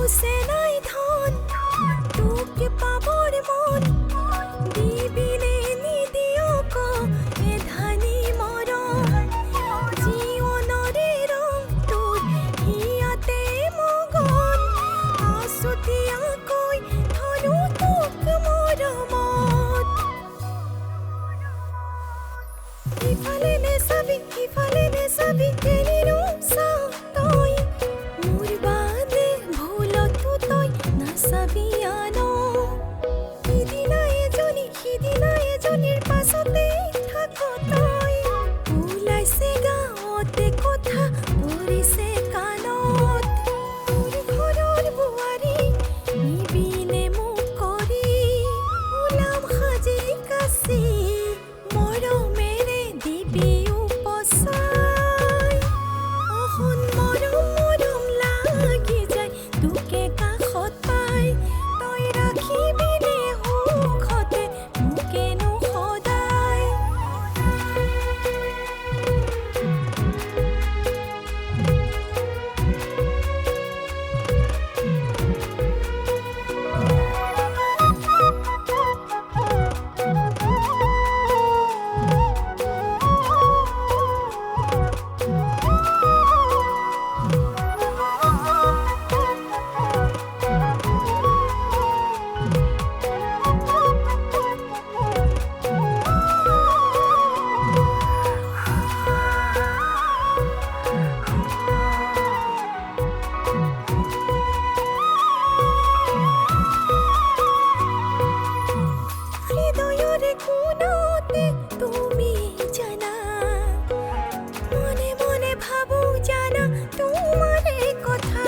আছে নাই ধন তোকে পাবৰ মন দিবিনে নিদিয় ক এধানি মৰম জীৱনৰে ৰং তোৰ হিয়াতে মগন আছুতীয়াকৈ ধৰো তোক মৰমত ইফালে নেচাবি কেনিনো চাও তই মোৰ বাদে ভুলতো তই নাচাবি আনো সিদিনা এজনীৰ পাছতে থাক তই ওলাইছে গাঁৱতে কথা পৰিছে কাণত তোৰ ঘৰৰ বোৱাৰী নিবিনে মোক কৰি ওলাম সাজি কাচি মৰমেৰে দিবি উপচাই অহন মৰম লাগি যায় তোকে কাষত পাই তই ৰাখিবিনে সুখতে মোকেনো সদায় হৃদয়ৰে কোণতে তুমি জানা মনে মনে ভাবো জানা তোমাৰে কথা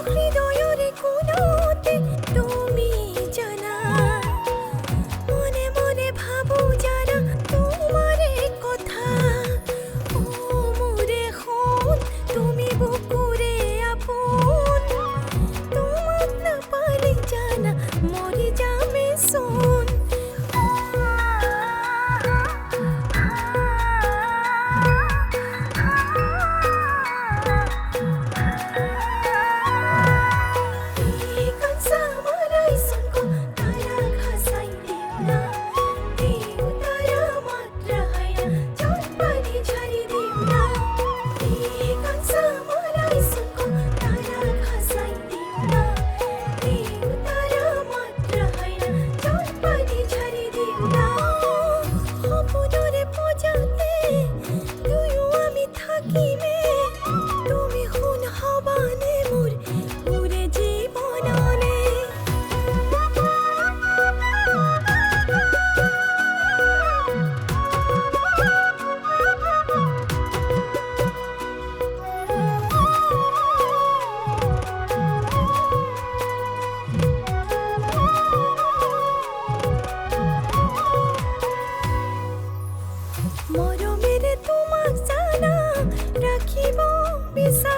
হৃদয়ৰে কোণতে তুমি জানা মনে মনে ভাবো জানা তোমাৰে কথা মোৰে সোণ তুমি বুকুৰে আপোন তোমাক নাপালে জানা মৰি যামে সোন সপোনৰে পজাতে দুয়ো আমি থাকিমে তুমি শুন হবানে মোৰ পুৰে জীৱনলে মৰমেৰে তোমাক জানা ৰাখিব বিচাৰ